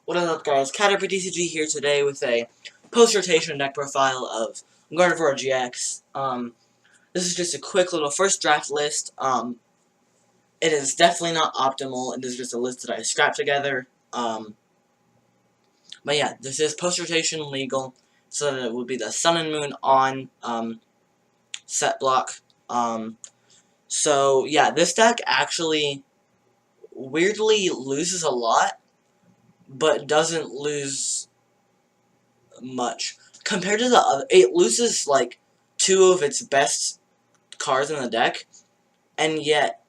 What is up, guys? Caterpie TCG here today with a post-rotation deck profile of Gardevoir GX. This is just a quick little first draft list. It is definitely not optimal. It is just a list that I scrapped together. But yeah, this is post-rotation legal, so that it would be the Sun and Moon on set block. So yeah, this deck actually weirdly loses a lot, but doesn't lose much. Compared to the other, it loses like 2 of its best cards in the deck, and yet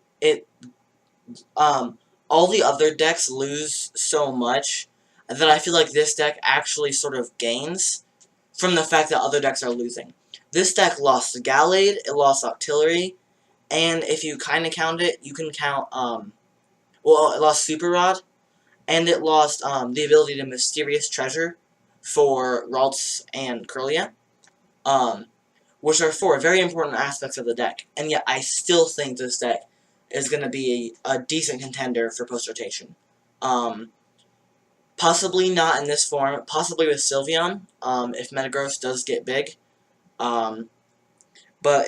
all the other decks lose so much that I feel like this deck actually sort of gains from the fact that other decks are losing. This deck lost Gallade, it lost Octillery, and if you kind of count it, you can count, well, it lost Super Rod, and it lost the ability to Mysterious Treasure for Ralts and Kirlia, which are 4 very important aspects of the deck. And yet, I still think this deck is going to be a decent contender for post-rotation. Possibly not in this form, possibly with Sylveon, if Metagross does get big. But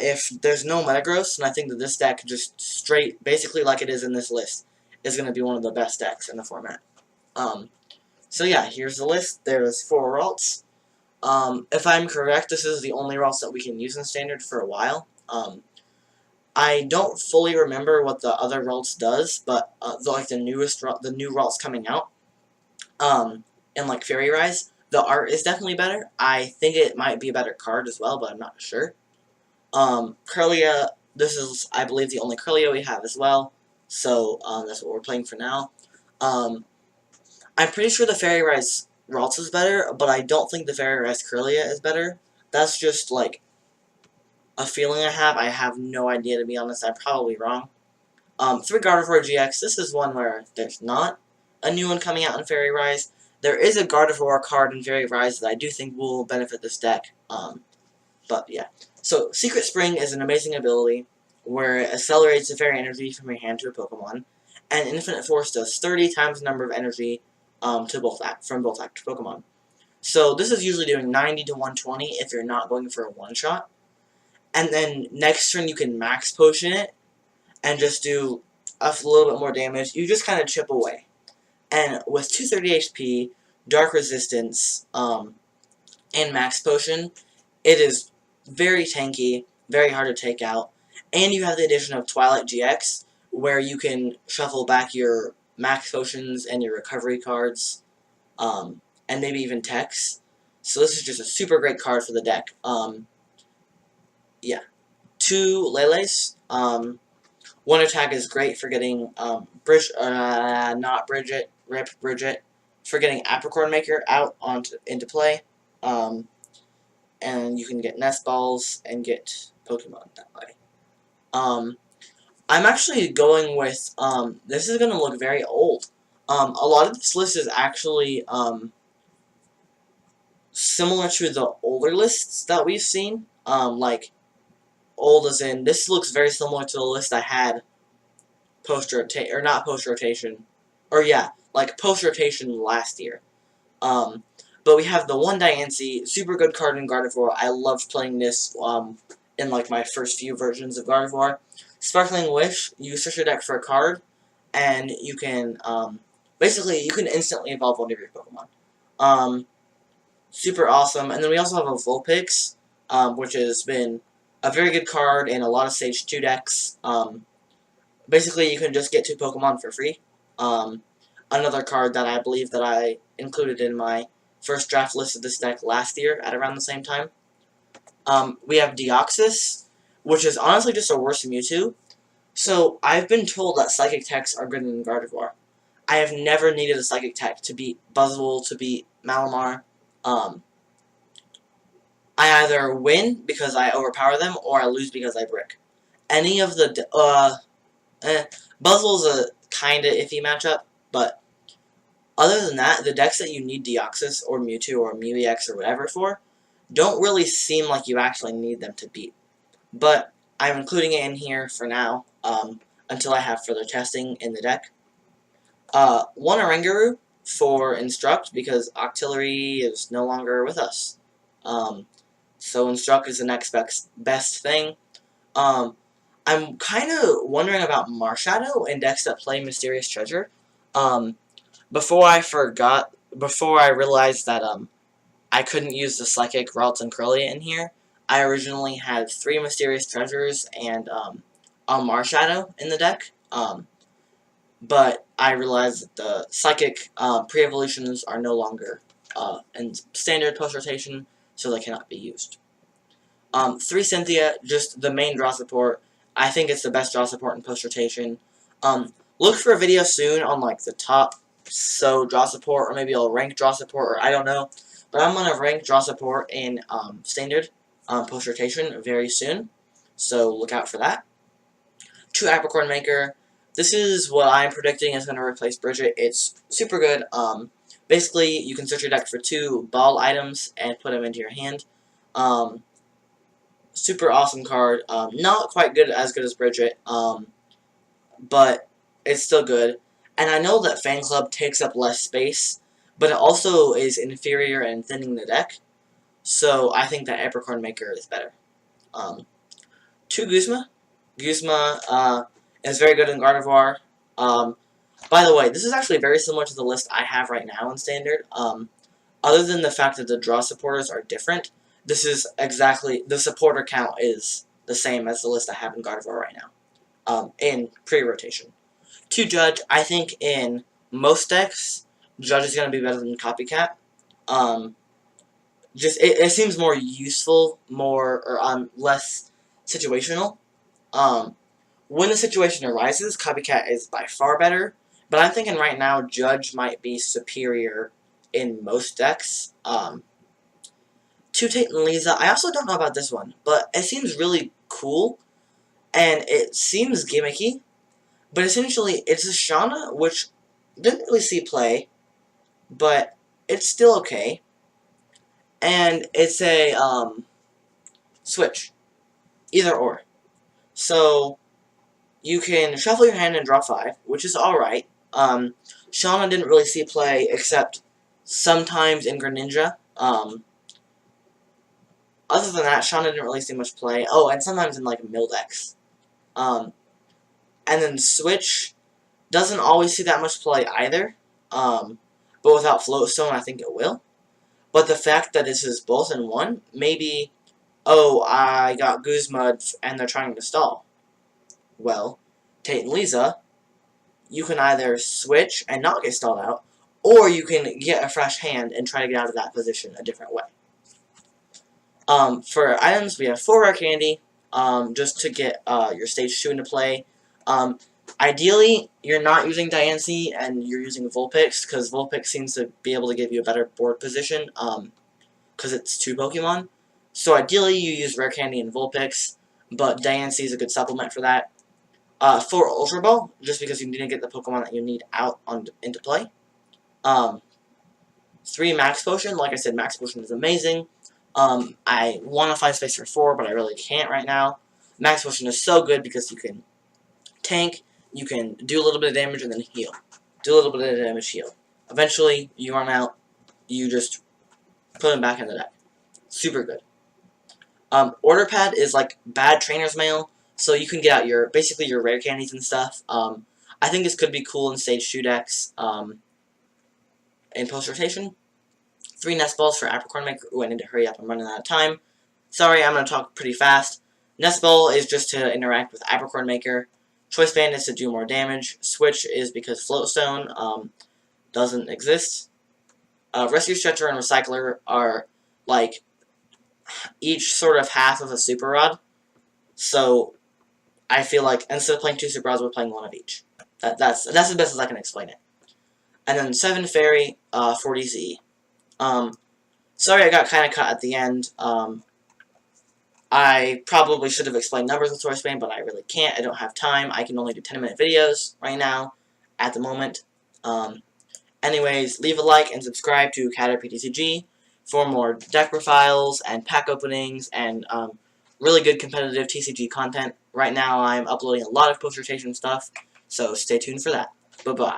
if there's no Metagross, then I think that this deck, just straight, basically like it is in this list, is going to be one of the best decks in the format. So yeah, here's the list. There's 4 Ralts. If I'm correct, this is the only Ralts that we can use in Standard for a while. I don't fully remember what the other Ralts does, but the new Ralts coming out, in like Fairy Rise, the art is definitely better. I think it might be a better card as well, but I'm not sure. Kirlia, this is, I believe, the only Kirlia we have as well, so that's what we're playing for now. I'm pretty sure the Fairy Rise Ralts is better, but I don't think the Fairy Rise Kirlia is better. That's just, like, a feeling I have. I have no idea, to be honest. I'm probably wrong. For Gardevoir GX, this is one where there's not a new one coming out in Fairy Rise. There is a Gardevoir card in Fairy Rise that I do think will benefit this deck. But, yeah. So, Secret Spring is an amazing ability where it accelerates the fairy energy from your hand to a Pokemon, and Infinite Force does 30 times the number of energy from both active Pokemon. So this is usually doing 90 to 120 if you're not going for a one-shot. And then next turn you can Max Potion it and just do a little bit more damage. You just kind of chip away. And with 230 HP, Dark Resistance, and Max Potion, it is very tanky, very hard to take out. And you have the addition of Twilight GX, where you can shuffle back your Max Potions and your recovery cards, and maybe even Techs. So this is just a super great card for the deck. Yeah. 2 Leles. One attack is great for getting Bridget, for getting Apricorn Maker out into play. And you can get Nest Balls and get Pokemon that way. I'm actually going with, this is going to look very old. A lot of this list is actually, similar to the older lists that we've seen. Like, old as in, this looks very similar to the list I had post-rotation, or not post-rotation, or yeah, like post-rotation last year. But we have the one Diancie, super good card in Gardevoir. I loved playing this, in like my first few versions of Gardevoir. Sparkling Wish, you search your deck for a card, and you can, basically, you can instantly evolve one of your Pokemon. Super awesome. And then we also have a Vulpix, which has been a very good card in a lot of Stage 2 decks. Basically, you can just get 2 Pokemon for free. Another card that I believe that I included in my first draft list of this deck last year at around the same time. We have Deoxys, which is honestly just a worse Mewtwo. So, I've been told that Psychic Techs are good in Gardevoir. I have never needed a Psychic Tech to beat Buzzwole, to beat Malamar. I either win because I overpower them, or I lose because I brick. Any of the, Buzzwole's a kinda iffy matchup, but other than that, the decks that you need Deoxys, or Mewtwo, or Mew-EX, or whatever for, don't really seem like you actually need them to beat. But I'm including it in here for now, until I have further testing in the deck. 1 Oranguru for Instruct because Octillery is no longer with us. So Instruct is the next best thing. I'm kind of wondering about Marshadow and decks that play Mysterious Treasure. Before I realized that I couldn't use the Psychic, Ralts, and Kirlia in here, I originally had 3 Mysterious Treasures and a Marshadow in the deck. But I realized that the Psychic pre-evolutions are no longer in standard post-rotation, so they cannot be used. 3 Cynthia, just the main draw support. I think it's the best draw support in post-rotation. Look for a video soon on like the top draw support, or maybe I'll rank draw support, or I don't know. But I'm going to rank draw support in standard post-rotation very soon, so look out for that. 2 Apricorn Maker. This is what I'm predicting is going to replace Bridget. It's super good. Basically, you can search your deck for 2 ball items and put them into your hand. Super awesome card. Not quite as good as Bridget, but it's still good. And I know that Fan Club takes up less space, but it also is inferior in thinning the deck. So I think that Apricorn Maker is better. 2 Guzma. Guzma is very good in Gardevoir. By the way, this is actually very similar to the list I have right now in Standard. Other than the fact that the draw supporters are different, this is exactly, the supporter count is the same as the list I have in Gardevoir right now, in pre-rotation. 2 Judge, I think in most decks, Judge is going to be better than Copycat. It seems more useful, less situational. When the situation arises, Copycat is by far better, but I'm thinking right now Judge might be superior in most decks. 2 Tate Liza, I also don't know about this one, but it seems really cool, and it seems gimmicky, but essentially it's a Shauna, which didn't really see play, but it's still okay, and it's a switch, either or. So you can shuffle your hand and draw 5, which is alright. Shauna didn't really see play except sometimes in Greninja. Other than that, Shauna didn't really see much play. Oh, and sometimes in like mill decks. And then Switch doesn't always see that much play either. But without Float Stone, I think it will. But the fact that this is both in one, maybe, oh, I got Guzma and they're trying to stall. Well, Tate and Liza, you can either switch and not get stalled out, or you can get a fresh hand and try to get out of that position a different way. For items, we have 4 Rare Candy, just to get your Stage 2 into play. Ideally, you're not using Diancie and you're using Vulpix, because Vulpix seems to be able to give you a better board position, because it's 2 Pokemon. So ideally, you use Rare Candy and Vulpix, but Diancie is a good supplement for that. 4 Ultra Ball, just because you need to get the Pokemon that you need out into play. 3 Max Potion, like I said, Max Potion is amazing. I want to find space for 4, but I really can't right now. Max Potion is so good because you can tank, you can do a little bit of damage and then heal. Do a little bit of damage, heal. Eventually, you run out, you just put them back in the deck. Super good. Order Pad is like bad trainer's mail, so you can get out basically your rare candies and stuff. I think this could be cool in Stage 2 decks, in post-rotation. 3 Nest Balls for Apricorn Maker. Ooh, I need to hurry up, I'm running out of time. Sorry, I'm going to talk pretty fast. Nest Ball is just to interact with Apricorn Maker. Choice Band is to do more damage. Switch is because Float Stone doesn't exist. Rescue Stretcher and Recycler are like each sort of half of a Super Rod. So I feel like instead of playing 2 Super Rods, we're playing 1 of each. That's the best as I can explain it. And then 7 Fairy, 40 Z. Sorry I got kind of cut at the end. I probably should have explained numbers with Source Band, but I really can't. I don't have time. I can only do 10-minute videos right now, at the moment. Anyways, leave a like and subscribe to Caterpie TCG for more deck profiles and pack openings and really good competitive TCG content. Right now I'm uploading a lot of post-rotation stuff, so stay tuned for that. Bye-bye.